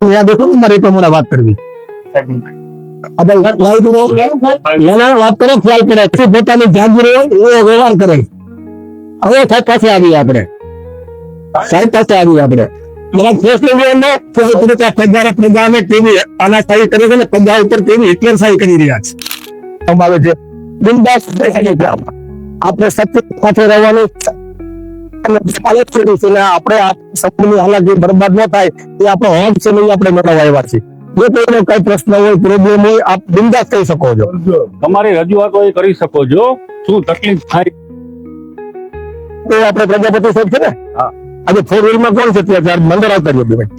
ત્યાં દેખો મારે તો મને વાત કરવી વાત કરે ખ્યાલ કરે પોતાની જાગીર હોય એવો વ્યવહાર કરે. હવે સાહેબ પાસે આવીએ આપણે પ્રજા ઉપર કેવી હિટલરશાહી કરી રહ્યા છે આવે છે. બિનદાસ આપણે સત્ય સાથે રહેવાનું આપણે સમયની હાલાકી બરબાદ ન થાય એ આપણો હક છે નહીં આપણે મેળવવા આવ્યા છીએ. જો કોઈનો કઈ પ્રશ્ન હોય પ્રોબ્લેમ હોય આપ બિનદાસ કહી શકો છો. તમારી રજૂઆતો એ કરી શકો છો. શું તકલીફ થાય તો આપણે પ્રજાપતિ સાહેબ છે ને આજે 4 વ્હીલ માં કોણ છે ત્યાં મંદિર આવતા રહ્યો ભાઈ.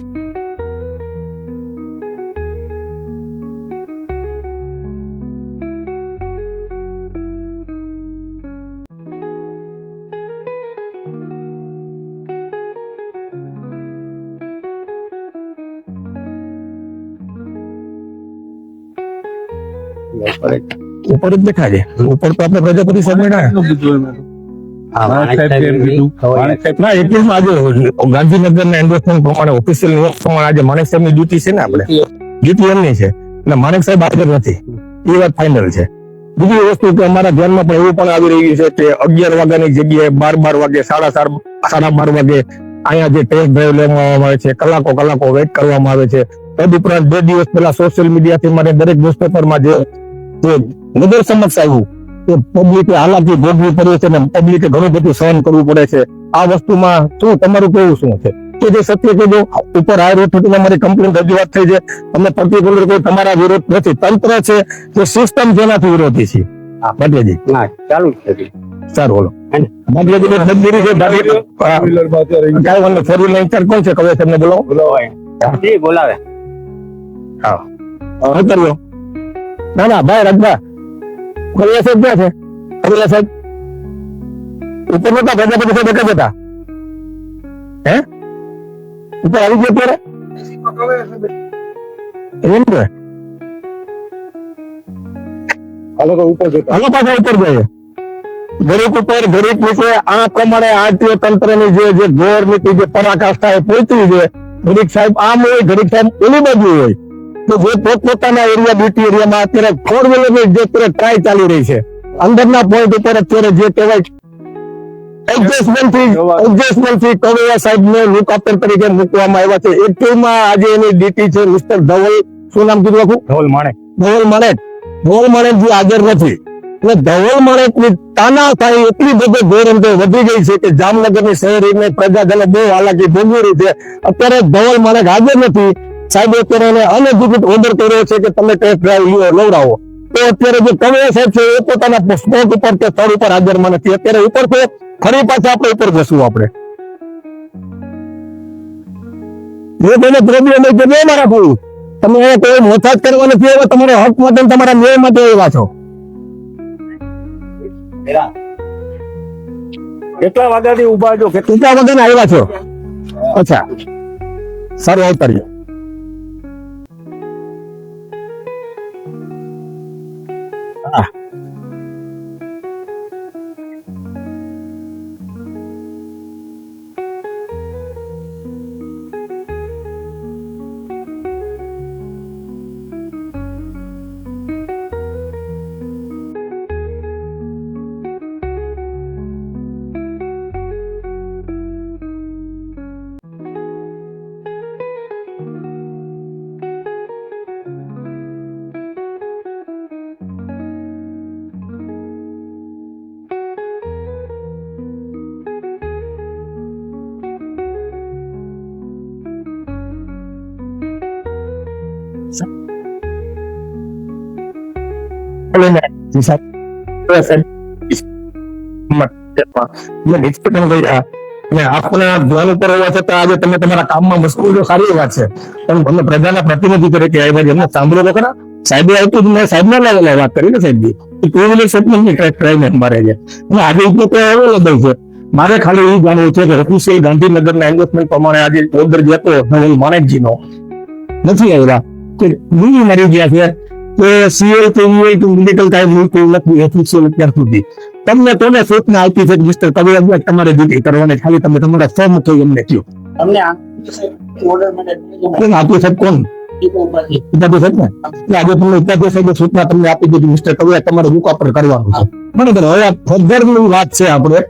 ઉપર જ દેખાય છે. ઉપર તો આપણે પ્રજાપતિ સાહેબ ને ગાંધીનગર ના એન્ડોર્સમેન્ટ પ્રમાણે ઓફિશિયલ નિયમ પ્રમાણે આજે માણેક સાહેબ ની ડ્યુટી છે ને આપણે ડ્યુટી એમની છે એટલે માણેક સાહેબ હાજર નથી એ વાત ફાઇનલ છે. બીજી વસ્તુ કે અમારા ધ્યાનમાં પણ એવું પણ આવી રહ્યું છે કે 11 વાગ્યાની જગ્યાએ 12 વાગે 12:30 વાગે અહીંયા જે ટેસ્ટ ડ્રાઈવ લેવામાં આવે છે કલાકો વેઇટ કરવામાં આવે છે. તદુપરાંત 2 દિવસ પહેલા સોશિયલ મીડિયાથી મને દરેક ન્યૂઝપેપરમાં જે નજર સમક્ષ આવ્યું કે પબ્લિકે હાલાકી ભોગવી પડે છે ને પબ્લિકે ઘણું બધું સહન કરવું પડે છે. આ વસ્તુમાં શું તમારું કેવું શું છે કે જે સત્ય કહેજો ઉપર હાઈ ઓથોરિટીને અમારી કમ્પ્લેન રજૂઆત થઈ છે. અમને પર્ટિક્યુલર કોઈ તમારા વિરોધ નથી. તંત્ર છે કે સિસ્ટમ જેનાથી વિરોધી છે. ભાટિયાજી ચાલુ છે સારું બોલો ભાટિયાજી તબદીરી છે કાંઈ વાંધો 4 વ્હીલર ઇન્ચાર્જ કોણ છે કવે તમને બોલાવે હા કર્યો ના ભાઈ રજબા કવિયા સાહેબ ક્યાં છે કવિયા સાહેબ ઉપર નતા પ્રજાપતિ સાહેબ એક જ હતા હે ઉપર આવી ગયો ત્યારે એમ કે હાલો પાછા ઉપર જાય ગરીબ ઉપર ગરીબ નીચે આ પ્રમાણે આરટીઓ તંત્રની જે ગોર નીતિ જે પરાકાષ્ઠા એ પહોંચી છે. ગરીબ સાહેબ આમ હોય ગરીબ સાહેબ એની બાજુ હોય તો જે પોતપોતાના એરિયા ડ્યુટી એરિયામાં અત્યારે 4 વ્હીલર ની જે અત્યારે ટ્રાય ચાલી રહી છે અંદરના પોઈન્ટ ઉપર અત્યારે જે કહેવાય એડજસ્ટમેન્ટ થી કવિયા સાહેબ ને લુક આફ્ટર તરીકે મૂકવામાં આવ્યા છે. એકમાં આજે એની ડ્યુટી છે મિસ્ટર ધવલ શું નામ કીધું આખું ધવલ માણેક જે હાજર નથી. એટલે ધવલ માણેક ની તાનાશાહી એટલી બધી ગેરંટી વધી ગઈ છે કે જામનગરની શહેરીને પ્રજાજનો બહુ હાલાકી ભોગવી રહી છે. અત્યારે ધવલ માણેક હાજર નથી. સાહેબ અત્યારે એને અનધિકૃત ઓર્ડર કર્યો છે કે તમે ટેસ્ટ ડ્રાઈવ લવડાવો. તો અત્યારે જે કવિયા સાહેબ છે એ પોતાના સ્પોટ ઉપર કે સ્થળ ઉપર હાજરમાં નથી. અત્યારે ઉપર છે ફરી પાછા આપણે ઉપર જશું આપણે જે તેને પ્રોબ્લેમ હોય તે મારા ભાઈ તમે કોઈ મોથાજ કરવા નથી આવ્યા. તમારો હક માટે તમારા ન્યાય માટે આવ્યા છો. કેટલા વાગ્યાથી ઉભા છો કેટલા વાગ્યાના આવ્યા છો? અચ્છા સારું આવતા રહ્યો. આપણા ધ્યાન ઉપર હોવા છતાં આજે તમે તમારા કામમાં મશગુલ છો સારી વાત છે. પણ તમે પ્રજાના પ્રતિનિધિ તરીકે આવ્યા એમને સાંભળો તો ખરા. સાહેબે આવતું મેં સાહેબ ના લેવલે વાત કરી ને સાહેબ 2 વ્હીલર સેગમેન્ટની ટ્રાય મારે છે આજે એટલું તો અવેલેબલ છે. મારે ખાલી એ જાણવું છે કે ઓફિશિયલ ગાંધીનગરના એન્ડોર્સમેન્ટ પ્રમાણે આજે ઓર્ડર જે હતો ધવલ માણેકજીનો નથી આવ્યા કે મૂવી મરી ગયા છે કે સીએલ કે મેડિકલ ટાઈમ મૂકવું નથી ઓફિશિયલ અત્યાર સુધી. તમને કોને સૂચના આપી છે મિસ્ટર કવિયા તમારે ડ્યુટી કરવાની ખાલી તમે તમારા ફોર્મ થઈ એમને કહ્યું. તમને આપી સાહેબ કોણ ઇત્યાદિ સાહેબ ને એટલે આજે તમને ઇત્યાદિ સાહેબ સૂચના તમને આપી દીધી મિસ્ટર કવિયા તમારે બુક પર કરવાનું છે બરાબર હવે આ ફર્ધર ની વાત છે આપણે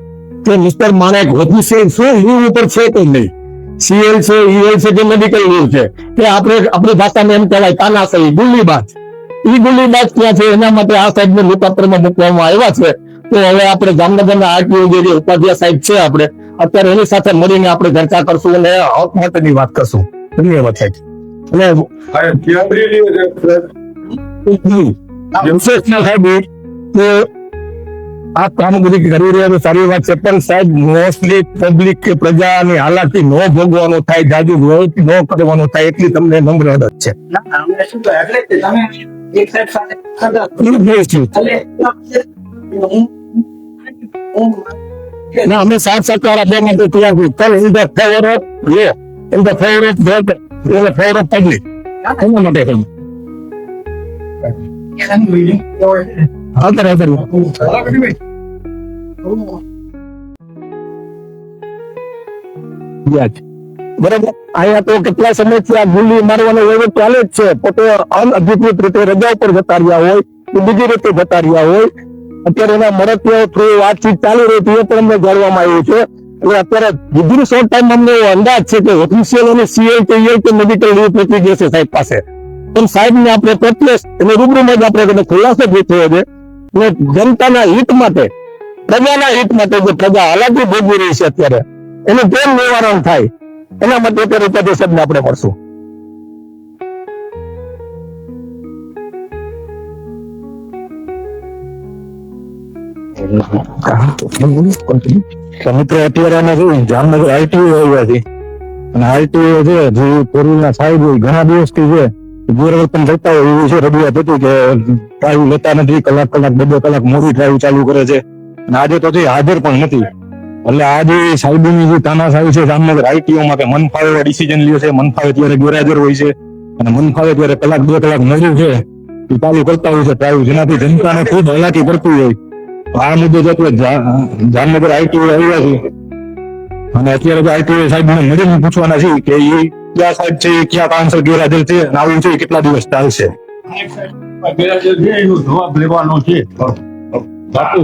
કે મિસ્ટર માણેક ઓફિસિયલ શું લીવ ઉપર છે કે નહીં સીએલ છે ઈએલ છે કે મેડિકલ લીવ છે કે આપણે આપણી ભાષામાં એમ કહેવાય તાનાશાહી ગુલ્લીબાજ ઈ ગુલ્લીબાજ ક્યાં છે એના માટે આ સાહેબ ને લોકાત્રમાં મૂકવામાં આવ્યા છે તો હવે આપણે જામનગરના આરટીઓ જે ઉપાધ્યાય સાહેબ છે આપણે અત્યારે એની સાથે મળીને આપણે ચર્ચા કરશું અને હક માટેની વાત કરશું ધન્યવાદ સાહેબ અને આ કામગીરી કરી રહ્યા તો સારી વાત છે પણ સાહેબ મોસ્ટલી પબ્લિક કે પ્રજાની હાલાકી ન ભોગવાનું થાય જાજુ વિરોધ ન કરવાનું થાય એટલી તમને નમ્ર અરજ છે ના અમે સાથ સહકાર આપવા માટે તૈયાર છીએ કલ in the favour of in the favour of public એના માટે કહ્યું બરાબર અહીંયા તો કેટલા સમયથી આ ગુલ્લી મારવાનો વ્યવહાર ચાલે જ છે પોતે અનઅધિકૃત રીતે રજા ઉપર જતા રહ્યા હોય કે બીજી રીતે જતા રહ્યા હોય અત્યારે એના મળતિયાઓ થ્રુ વાતચીત ચાલુ રહી હતી એ પણ અમને જાણવામાં આવ્યું છે એટલે અત્યારે વિધિન શોર્ટ ટાઈમ અમને એવો અંદાજ છે કે ઓફિશિયલ અને સીએલ કે ઈએલ કે મેડિકલ લીવ પહોંચી જશે સાહેબ પાસે પણ સાહેબ ને આપણે પ્રત્યક્ષ એને રૂબરૂમાં જ આપણે ખુલાસો જ થયો છે અને જનતાના હિત માટે પ્રજાના હિત માટે જે પ્રજા હાલાકી ભોગવી રહી છે અત્યારે એનું કેમ નિવારણ થાય એના માટે અત્યારે ઉપાધ્યાય સાહેબને આપણે મળશું મિત્રો અત્યારે અમે જોયું જામનગર આરટીઓ આવ્યા છે અને આરટીઓ છે જે પોરૂલના સાહેબ હોય ઘણા દિવસથી છે દુર્વર્તન કરતા હોય એવું છે રજૂઆત હતું કે ડ્રાઈવ લેતા નથી કલાક 2 કલાક મોડી ડ્રાઈવ ચાલુ કરે છે અને આજે તો હાજર પણ નથી એટલે આજે સાહેબની જે તાનાશાહી છે જામનગર આરટીઓ માં કે મન ફાવે ડિસિઝન લ્યો છે મન ફાવે ત્યારે ગેરહાજર હોય છે અને મન ફાવે ત્યારે કલાક 2 કલાક નજર છે એ ચાલુ કરતા હોય છે ડ્રાઈવ જેનાથી જનતાને ખૂબ હાલાકી પડતી હોય આ મુદ્દે જો જામનગર આરટીઓ આવ્યા છે અને અત્યારે તો આરટીઓ સાહેબને મળીને પૂછવાના છે કે એ ક્યાં સાહેબ છે ક્યાં કારણસર ગેરહાજર છે અને આવું છે કેટલા દિવસ ચાલશે ગેરહાજર છે એનો જવાબ લેવાનો છે બાપુ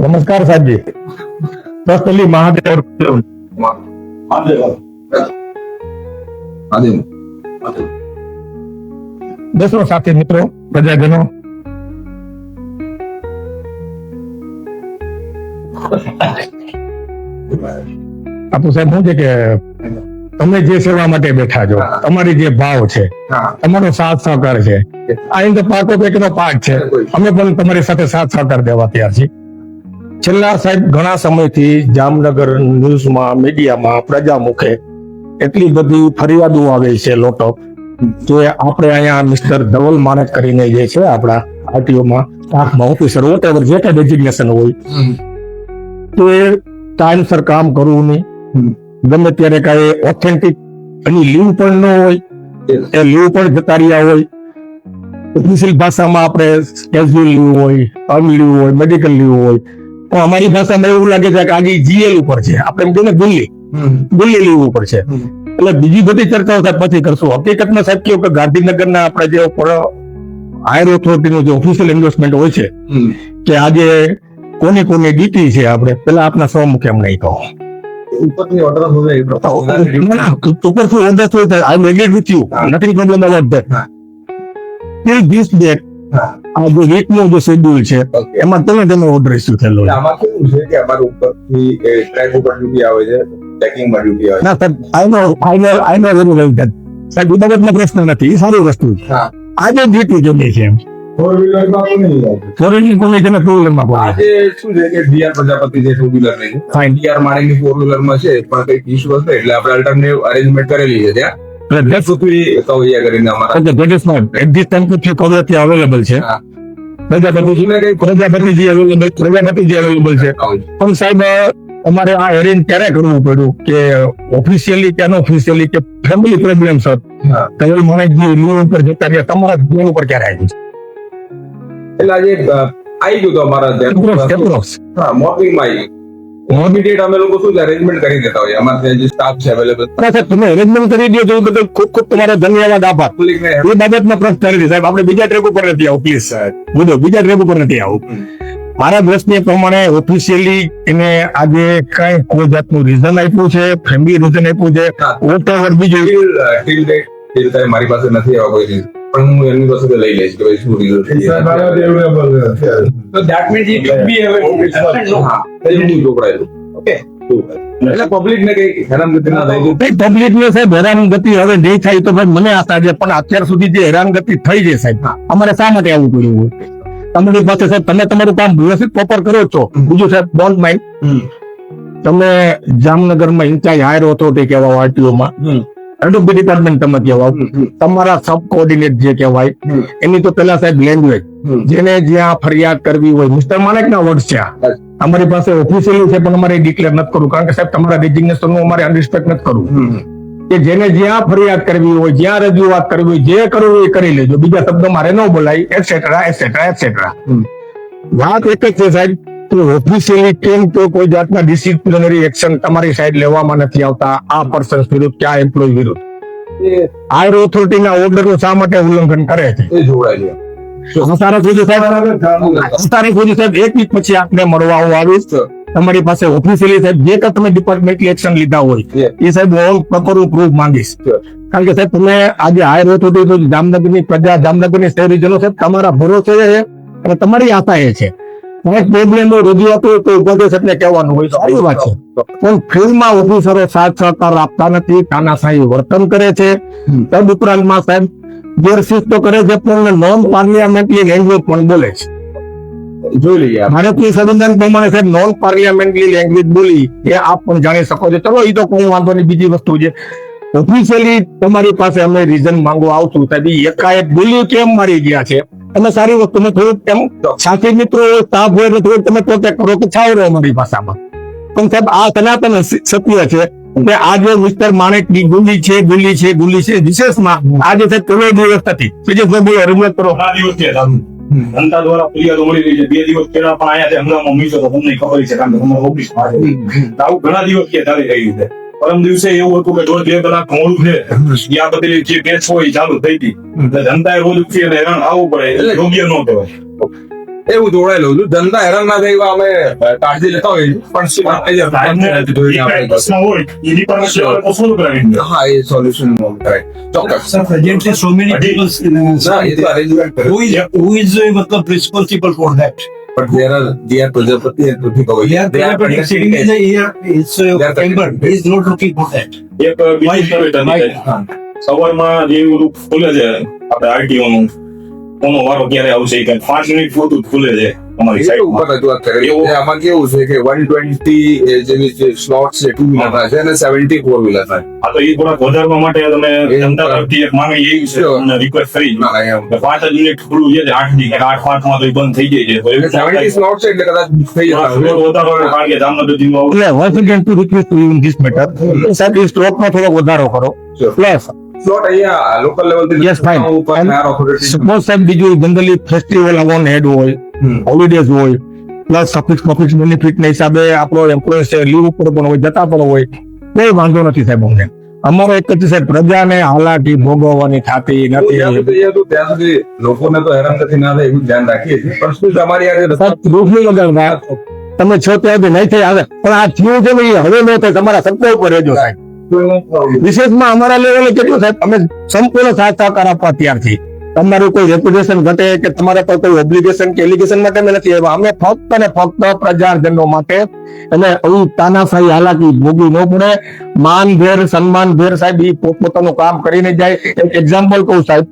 નમસ્કાર સાહેબજી પર્સનલી મહાદેવ દસો સાથે મિત્રો પ્રજાજનો આપું સાહેબ શું છે કે તમે જે સેવા માટે બેઠા છો તમારી જે ભાવ છે તમારો સાથ સહકાર છે આ ઇન ધ પાર્ટ ઓફ એકનો પાર્ટ છે અમે પણ તમારી સાથે સાથ સહકાર દેવા તૈયાર છીએ છેલ્લા સાહેબ ઘણા સમયથી જામનગર ન્યૂઝમાં મીડિયામાં પ્રજા મુખે એટલી બધી ફરિયાદો આવે છે લોકો જે આપણે અહીંયા મિસ્ટર ધવલ માણેક કરીને જે છે આપણા આરટીઓમાં સ્ટાફમાં ઓફિસર વોટેવર જે કઈ ડેઝિગ્નેશન હોય તો એ ટાઈમસર કામ કરવું નહીં ગમે ત્યારે કઈ ઓથેન્ટિક એની લીવ પણ ન હોય એ લીવ પણ જતા રહ્યા હોય ઓફિશિયલ ભાષામાં આપણે કેઝ્યુઅલ લીવ હોય અર્ન લીવ હોય મેડિકલ લીવ હોય પણ અમારી ભાષામાં એવું લાગે છે કે આગે જીએલ ઉપર છે આપણે એમ કહીએ ને ગુલ્લી લીવ ઉપર છે એટલે બીજી બધી ચર્ચાઓ સાહેબ પછી કરશું હકીકતમાં સાહેબ કેવું કે ગાંધીનગરના આપણે જે હાયર ઓથોરિટીનું જે ઓફિશિયલ એન્ડોર્સમેન્ટ હોય છે કે આજે કોની ડીટી છે આપણે પેલા આપના સ્વમુખે એમ નહીં કહો ઉપરથી ઓર્ડર હોય ઉપરથી ઓર્ડર હોય I am agree with you nothing problem about that till this date આ જે વીકનું જે શેડ્યુલ છે એમાં તમે ઓર્ડર ઇસ્યુ થયેલો આમાં કેવું છે કે અમારા ઉપરથી ટ્રેક ઉપર ડ્યુટી આવે છે ચેકિંગમાં ડ્યુટી આવે ના સાહેબ આઈ નો વેરી વેલ ધેટ સાહેબ બાબતનો પ્રશ્ન નથી એ સારી વસ્તુ છે આજે ડ્યુટી જમી છે એમ ફોર વ્હીલરમાં કોઈ નહીં આવતું. ફોર વ્હીલર કોની છે ને ટુ વ્હીલરમાં કોની આજે શું છે કે ડીઆર પ્રજાપતિ જે ટુ વ્હીલર ની છે Fine. ડીઆર માણીની ફોર વ્હીલર માં છે પણ કઈક ઇશ્યુ હશે એટલે આપણે અલ્ટરનેટિવ અરેન્જમેન્ટ કરેલી છે ત્યાં That's સુધી કવિયા કરીને અમારા okay, that is fine. At this time, if you cover available છે હા. પ્રજાપતિજી અવેલેબલ છે. પણ સાહેબ અમારે આ એરેન્જ ક્યારે કરવું પડ્યું કે ઓફિશિયલી કે અનઓફિશિયલી કે ફેમિલી પ્રોબ્લેમ સર કયો મને લીવ ઉપર જતા રહ્યા તમારા ધ્યાન ઉપર ક્યારે આવ્યું એટલે આજે આવી ગયું તો અમારા ધ્યાન મોર્નિંગમાં આવી ઇમિડિયેટ અમે લોકો શું અરેન્જમેન્ટ કરી દેતા હોય અમારે ત્યાં જે સ્ટાફ છે અવેલેબલ તમે અરેન્જમેન્ટ કરી દો તો બદલ ખૂબ ખૂબ તમારો ધન્યવાદ આભાર. એ બાબતનો પ્રશ્ન નથી સાહેબ, આપણે બીજા ટ્રેક ઉપર નથી આવું પ્લીઝ સાહેબ, બધો બીજા ટ્રેક ઉપર નથી આવું. મારા દ્રષ્ટિએ પ્રમાણે ઓફિશિયલી એને આજે કઈ કોઈ જાતનું રીઝન આપ્યું છે, ફેમિલી રીઝન આપ્યું છે, વોટ એવર બીજું ટીલ ટાઈમ મારી પાસે નથી આવવા કોઈ રીઝન, પણ હું એમની પાસે લઈ લઈશ કે ભાઈ શું રીઝન છે. તો that means it will be available. હા એવું જોડાયેલું. ઓકે એટલે પબ્લિક ને કઈ હેરાનગતિ ના થાય. પબ્લિક ને સાહેબ હેરાનગતિ હવે નહીં થાય તો ભાઈ મને આશા છે, પણ અત્યાર સુધી જે હેરાનગતિ થઈ છે સાહેબ અમારે શા માટે આવું કર્યું હોય? તમારી પાસે સાહેબ તમે તમારું કામ વ્યવસ્થિત પ્રોપર કરો છો. બીજું સાહેબ ડોન્ટ માઇન્ડ, તમે જામનગરમાં ઇન્ચાર્જ હાયર ઓથોરિટી કહેવાય આરટીઓમાં, એડોબી ડિપાર્ટમેન્ટ તમે કહેવાય, તમારા સબ કોઓર્ડિનેટ જે કહેવાય એની તો પેલા સાહેબ લેંગ્વેજ જેને જ્યાં ફરિયાદ કરવી હોય મિસ્ટર માણેક ના વર્ડ છે અમારી પાસે ઓફિશિયલી છે, પણ અમારે ડિક્લેર નથી કરવું કારણ કે સાહેબ તમારા ડેઝિગ્નેશન નું અમારે અનરિસ્પેક્ટ નથી કરવું કે જેને જ્યાં ફરિયાદ કરવી હોય, જ્યાં રજૂઆત કરવી હોય, જે કરવું એ કરી લેજો, બીજા શબ્દો મારે ન બોલાય એટસેટ્રા એટસેટ્રા એટસેટ્રા. વાત એક જ છે સાહેબ તો ઓફિશિયલી કેમ તો કોઈ જાતના ડિસિપ્લિનરી એક્શન તમારી સાઈડ લેવામાં નથી આવતા આ પર્સન વિરુદ્ધ કે આ એમ્પ્લોય વિરુદ્ધ? હાયર ઓથોરિટીના ઓર્ડરનું શા માટે ઉલ્લંઘન કરે છે? એ જોડાય સાહેબ એક વીક પછી આપને મળવા આવીશ. તમારી પાસે ઓફિશિયલી સાહેબ જે કે તમે ડિપાર્ટમેન્ટલી એક્શન લીધા હોય એ સાહેબ ઓલ પ્રપર પ્રૂફ માંગીશ. કારણ કે સાહેબ તમે આજે હાયર ઓથોરિટી જામનગરની પ્રજા, જામનગરની શહેરીજનો સાહેબ તમારા ભરોસે છે અને તમારી આશા એ છે પ્રોબ્લેમ રજૂઆતો તો ઉપદેશકને કહેવાનું હોય તો આવી વાત છે. પણ ફિલ્ડમાં ઓફિસરો સાથ સહકાર આપતા નથી, તાનાશાહી વર્તન કરે છે. તદ ઉપરાંતમાં સાહેબ ગેરશિસ્તો કરે છે, પણ નોન પાર્લિયામેન્ટરી લેંગ્વેજ પણ બોલે છે. જોઈ લઈએ ભારતીય સંવિધાન પ્રમાણે સાહેબ નોન પાર્લિયામેન્ટરી લેંગ્વેજ બોલી એ આપ પણ જાણી શકો છો. ચલો એ તો કોઈ વાંધો નહીં, બીજી વસ્તુ છે ઓફિશિયલી તમારી પાસે અમે રીઝન માંગવા આવશું સાહેબ એકાએક બોલ્યું કેમ મારી ગયા છે. તમે સારી વસ્તુ ને થોડુંક એમ સાથી મિત્રો સ્ટાફ હોય તો થોડુંક તમે પોતે કરો કે છાવરો અમારી ભાષામાં. પણ સાહેબ આ સનાતન સત્ય છે કે આજે મિસ્ટર માણેક ની ગુલી છે વિશેષમાં આજે સાહેબ કોઈ દિવસ નથી. બીજે કોઈ બોલો રજૂઆત કરો. જનતા દ્વારા ફરિયાદો મળી રહી છે. 2 દિવસ પહેલા પણ આયા છે હંગામો મીસો તો તમને ખબર છે કારણ કે તમારા ઓફિસમાં છે. આવું ઘણા દિવસ કે ચાલી રહ્યું છે. પરમ દિવસે એવું હતું કે 1.5-2 કલાક મોડું છે આ બધી જે કેસ હોય ચાલુ થઈ હતી એટલે જનતાએ રોજ ઉઠી અને હેરાન આવવું પડે એટલે યોગ્ય ન કહેવાય. એવું જોડાયેલું હતું. જનતા હેરાન ના થાય એવા અમે કાળજી લેતા હોય પણ હા એ સોલ્યુશન કરાય ચોક્કસ. Presently, so many people who is responsible for that? But they are Prajapati and Prithika. They are sitting in the ear. It's member. He is not looking for that. એક બીજી સવારમાં જે બધું ખુલે છે આપણે આરટીઓ નું કોનો વારો ક્યારે આવશે કે 5 મિનિટ પૂરતું ખુલે છે અમારી સાઈડ ઉપર રજૂઆત કરી. આમાં કેવું છે કે 120 જેવી જે સ્લોટ છે 2 વ્હીલર છે અને 70 4 વ્હીલર છે. આ તો એ થોડાક વધારવા માટે તમે જનતા તરફથી એક માંગણી એવી છે અને રિક્વેસ્ટ કરી 5 મિનિટ ખુલ્લું છે 8 થી 8-5 માં તો બંધ થઈ જાય છે. 70 સ્લોટ છે એટલે કદાચ થઈ જશે વધારો કારણ કે જામનગર જિલ્લો એટલે once again to request you in this matter સાહેબ એ સ્ટ્રોકમાં થોડો વધારો કરો પ્લસ સ્લોટ અહીંયા લોકલ લેવલ થી Yes, fine. ઉપર હાયર ઓથોરિટી સપોઝ સાહેબ બીજું જનરલી ફેસ્ટિવલ ઓન હેડ હોય, હોલિડેઝ હોય, પ્લસ સફિક્સ બેનિફિટ ના હિસાબે આપણો એમ્પ્લોય છે લીવ ઉપર પણ હોય, જતા પણ હોય, કોઈ વાંધો નથી સાહેબ. અમને અમારો એક જ સાહેબ પ્રજાને હાલાકી ભોગવવાની થતી નથી. ત્યાં સુધી લોકોને તો હેરાનગતિ ના થાય એવું ધ્યાન રાખીએ છીએ. પણ શું તમારી આજે રૂફની વગર તમે છો ત્યાં નહીં થઈ આવે પણ આ થયું છે ને એ હવે ન થાય. તમારા સત્તા ઉપર રહેજો સાહેબ. વિશેષમાં અમારા લેવલે કેટલું સાહેબ અમે સંપૂર્ણ સાથ સહકાર આપવા તૈયાર છીએ. તમારું કોઈ રેપ્યુટેશન ઘટે કે તમારા પર કોઈ ઓબ્લિગેશન કે એલિગેશન માટે અમે નથી આવ્યા. અમે ફક્ત ને ફક્ત પ્રજાજનો માટે અને આવી તાનાશાહી હાલાકી ભોગવી ન પડે. માનભેર સન્માનભેર સાહેબ એ પોતપોતાનું કામ કરીને જાય. એક એક્ઝામ્પલ કહું સાહેબ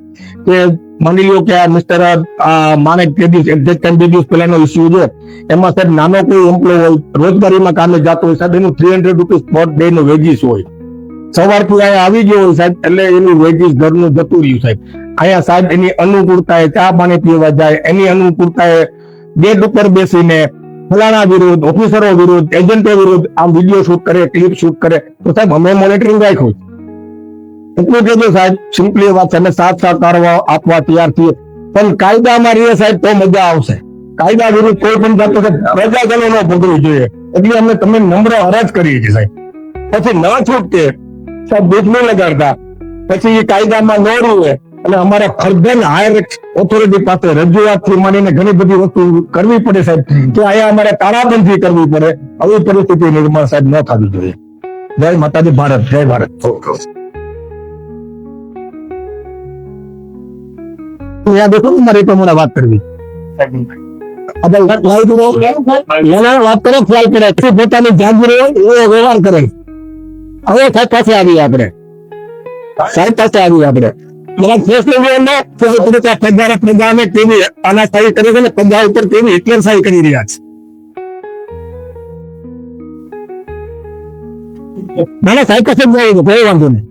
કે માની લો કે આ મિસ્ટર માણેક 2 દિવસ પહેલાનો ઇસ્યુ છે એમાં સાહેબ નાનો કોઈ એમ્પ્લોય હોય રોજગારીમાં કામે જતો હોય સાહેબ એનું 300 રૂપીસ પર ડે નું વેજીસ હોય. સવારથી અહીંયા આવી ગયો હોય સાહેબ એટલે એનું વેજીસ ઘરનું જતું રહ્યું સાહેબ. અહીંયા સાહેબ એની અનુકૂળતાએ ચા પાણી પીવા જાય, એની અનુકૂળતાએ ગેટ ઉપર બેસીને ફલાણા વિરુદ્ધ, ઓફિસરો વિરુદ્ધ, એજન્ટો વિરુદ્ધ આમ વિડીયો શૂટ કરે, ક્લિપ શૂટ કરે, તો સાહેબ અમે મોનિટરિંગ રાખ્યું. એટલું કહેજો સાહેબ, સિમ્પલી વાત છે, અમે સાથ આપવા તૈયાર છીએ, પણ કાયદામાં રહીએ સાહેબ તો મજા આવશે. કાયદા વિરુદ્ધ કોઈ પણ જાતનો પ્રજાજનો ન ભોગવવી જોઈએ, એટલે અમે તમે નમ્ર અરજ કરીએ છીએ સાહેબ. પછી ન છૂટકે સાહેબ બીક નહીં લગાડતા, પછી એ કાયદામાં ન રહે અને અમારે ફર્ધર હાયર ઓથોરિટી પાસે રજૂઆતથી માંડીને ઘણી બધી વસ્તુ કરવી પડે સાહેબ, કે અહીંયા અમારે તાળાબંધી કરવી પડે. આવી પરિસ્થિતિ નિર્માણ સાહેબ ન થવી જોઈએ. જય માતાજી, ભારત જય ભારત. ત્યાં દેખો મારે પ્રમાણે વાત કરવી. વાત કરો, ખ્યાલ કરે, પોતાની જાગીર હોય એવો વ્યવહાર કરે. હવે સાહેબ પાસે આવીએ આપણે, સાહેબ પાસે આવીએ આપણે. પ્રજાને કેવી અનાશાહી કરે છે ને, પ્રજા ઉપર કેવી હિટલરશાહી કરી રહ્યા છે. મને સાહેબ પાસે જ જાય, કોઈ વાંધો નહીં.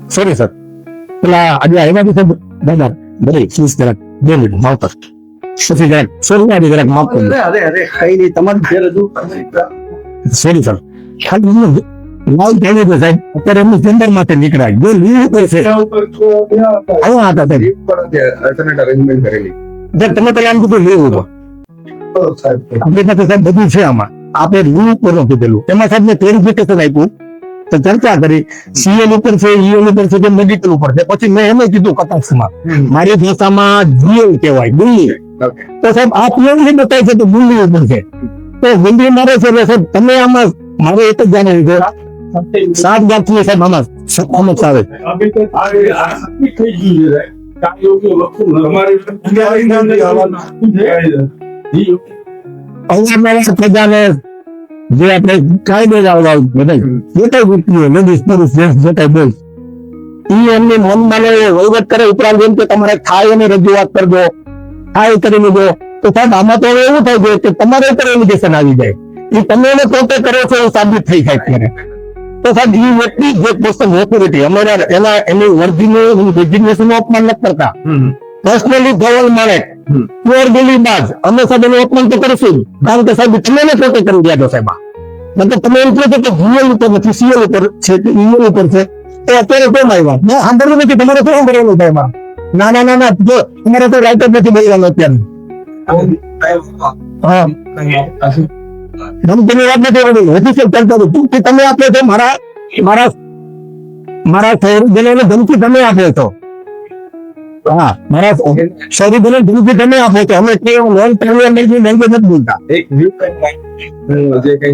સોરી સર, પેલા આજે આવ્યા છે દાદા, બરે પ્લીઝ જરાક 2 મિનિટ માવતર, પછી જરાક સોરી જરાક માફ કરો. સોરી સર, ખાલી લાવ થઈ ગયો સાહેબ, અત્યારે એમની ચેમ્બર માંથી નીકળાય, જો લીવ ઉપર છે આવ્યા હતા સાહેબ, અરેન્જમેન્ટ કરેલી. તમે પેલા આમ કીધું લીવ ઉપર આપણી સાથે સાહેબ બધું છે આમાં, આપણે લીવ ઉપર નું કીધેલું, એમાં સાહેબ ને ક્લેરિફિકેશન આપ્યું, તો ચર્ચા કરી, સીએલ ઉપર છે, ઈએલ ઉપર છે કે મેડિકલ ઉપર છે. પછી મેં એમ કીધું કટાક્ષમાં, મારી ભાષામાં જીએલ કહેવાય, ગુલ્લી. તો સાહેબ આ પીએલ બતાવે છે તો ગુલ્લી ઉપર છે, તો ગુલ્લી મારે છે. સાહેબ તમે આમાં મારે એક જ જાણવું છે, 7 ગાંઠી સાહેબ આમાં સમજ આવે. પ્રજાને જે આપણે કાયદો બધા જે કઈ વ્યક્તિઓ લેડીઝ પુરુષ જે કઈ બોલ એ એમની મનમાં વહીવટ કરે, ઉપરાંત એમ કે તમારે થાય અને રજૂઆત કરજો, થાય કરી લેજો. તો સાહેબ આમાં તો હવે એવું થાય છે કે તમારે ઉપર એલિગેશન આવી જાય, એ તમે એને પોતે કરો છો એવું સાબિત થઈ જાય ત્યારે. તો સાહેબ એ વ્યક્તિ જે પર્સન ઓથોરિટી અમારા એની વર્ધીનું ડેઝિગ્નેશન અપમાન નથી કરતા, પર્સનલી ધવલ માણેક પ્યોર દિલ્હીબાજ, અમે સાહેબ એનું અપમાન તો કરીશું, કારણ કે સાહેબ તમે એને પોતે કરી ગયા છો સાહેબ. મતલબ તમે એમ કહો છો કે જીએલ ઉપર નથી, સીએલ ઉપર છે કે ઈએલ ઉપર છે, તો અત્યારે કેમ આવ્યા? મેં સાંભળ્યું નથી, તમારે શું સાંભળવાનું થાય એમાં? ના ના ના ના, જો તમારે તો રાઈટ જ નથી મળવાનું અત્યારે. હા, તમે વાત નથી કરવાની, ઓફિસિયલ ચર્ચા તો ધમકી તમે આપો છો, મારા શહેરીજનોને ધમકી તમે આપો છો. હા, મારા શહેરીજનોને ધમકી તમે આપો છો. અમે લોન પેમેન્ટ લેંગ્વેજ નથી બોલતા. જે કઈ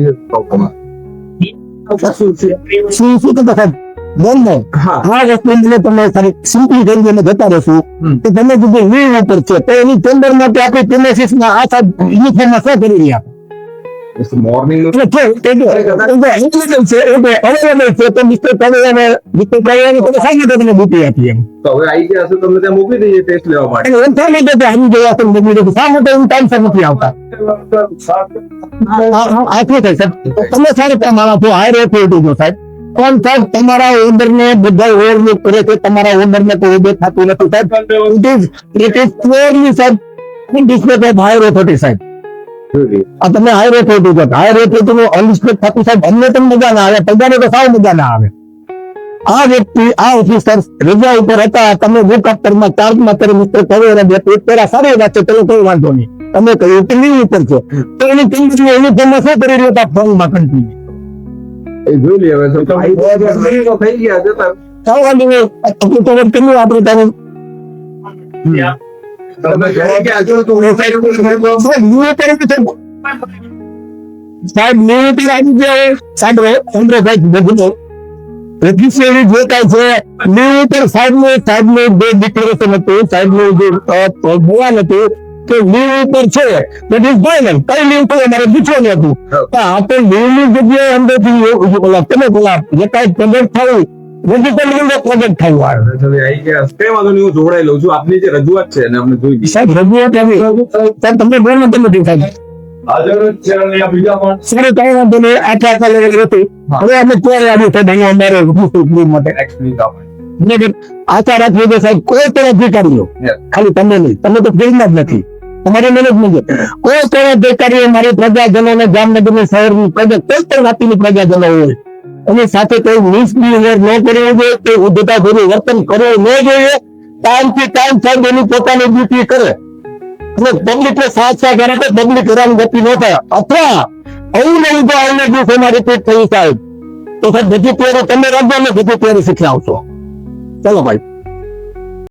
શું કરતા સાહેબ? આ વસ્તુ તમે સિમ્પલી કરીને જતા રહેશું કે તમે કીધું લીવ ઉપર છે, તો એની ટેન્ડર માટે આપણી પ્રેમિસિસ માં આ સાહેબ યુનિફોર્મમાં શું કરી રહ્યા? મોર્નિંગ તો હવે આવી ગયા હશે, તમને ત્યાં મોકલી દઈએ ટેસ્ટ લેવા માટે. તમે સારી મારા છો, હાયર ઓથોરિટી છો સાહેબ, પણ સાહેબ તમારા ઓર્ડર ને બધા ઓવરલુક કરે છે, તમારા ઓર્ડર ને કોઈ ઉભે થતું નથી સાહેબ. ઇટ ઇઝ ક્લિયરલી સાહેબ ડિસ્પ્લે ઓફ હાયર ઓથોરિટી સાહેબ. આ તમે હાયર ઓથોરિટી છો, હાયર ઓથોરિટી નું અનરિસ્પેક્ટ થતું સાહેબ અમને તો મજા ના આવે, પ્રજાને તો સાવ મજા ના આવે. આ વ્યક્તિ આ ઓફિસર રજા ઉપર હતા, તમે હેલિકોપ્ટરમાં ચાર્જમાં કરી મિસ્ટર કવેરા પેલા સારી વાત છે, ચલો કોઈ વાંધો નહીં, તમે કહ્યું કે લીવ ઉપર છો, તો એની કંપની યુનિફોર્મમાં શું કરી રહ્યો હતા? ફોનમાં કન્ટિન્યુ જોઈ લે હવે તો થઈ ગયા છે. સાહેબ રજિસ્ટ્રેશન જે કાંઈ છે લીવ ઉપર સાહેબનું જે ડિક્લેરેશન હતું, સાહેબનું જે બયાન હતું કે લીવ ઉપર છે, દેટ ઇઝ ફાઇનલ. કઈ લીવ પર અમારે પૂછવાનું હતું, આપણે લીવની જગ્યાએ અંદરથી તમે બોલા જે કાંઈ પેમેન્ટ થયું વેજીટેબલ પ્રોજેક્ટ થયું આ કઈ વાંધો નહીં, હું જોડાઈ લઉં છું. આપની જે રજૂઆત છે એને અમને જોઈ સાહેબ રજૂઆત આવી સાહેબ તમને બેન નથી સાહેબ હાજર જ છે અને આ બીજા પણ સારી કઈ વાંધો નહીં આટલા કલર હતી હવે અમે ક્યારે આવ્યું સાહેબ અહીંયા અમારે રૂપિયા માટે આશા રાખવી છે સાહેબ કોઈ પણ અધિકારીઓ ખાલી તમે નહીં, તમે તો ફ્રીના જ નથી, તમારી મેનેજમેન્ટ કોઈ પણ અધિકારીઓ મારી પ્રજાજનોને જામનગરની શહેરની પ્રજા કોઈ પણ જાતિની પ્રજાજનો હોય એની સાથે કોઈ મિસબિહેવિયર ન કરવું જોઈએ, કોઈ ઉદ્ધતાભર્યું વર્તન કરવું ન જોઈએ. ટાઈમથી ટાઈમ સાહેબ એની પોતાની ડ્યુટી કરે અને પબ્લિકને સાથ કરે તો પબ્લિક હેરાન ગતિ ન થાય. અથવા આવું નહીં તો આવનાર દિવસોમાં રિપીટ થયું સાહેબ તો સાહેબ બધી તૈયારી તમે રાખજો અને બધી તૈયારી શીખી આવશો. ચલો ભાઈ.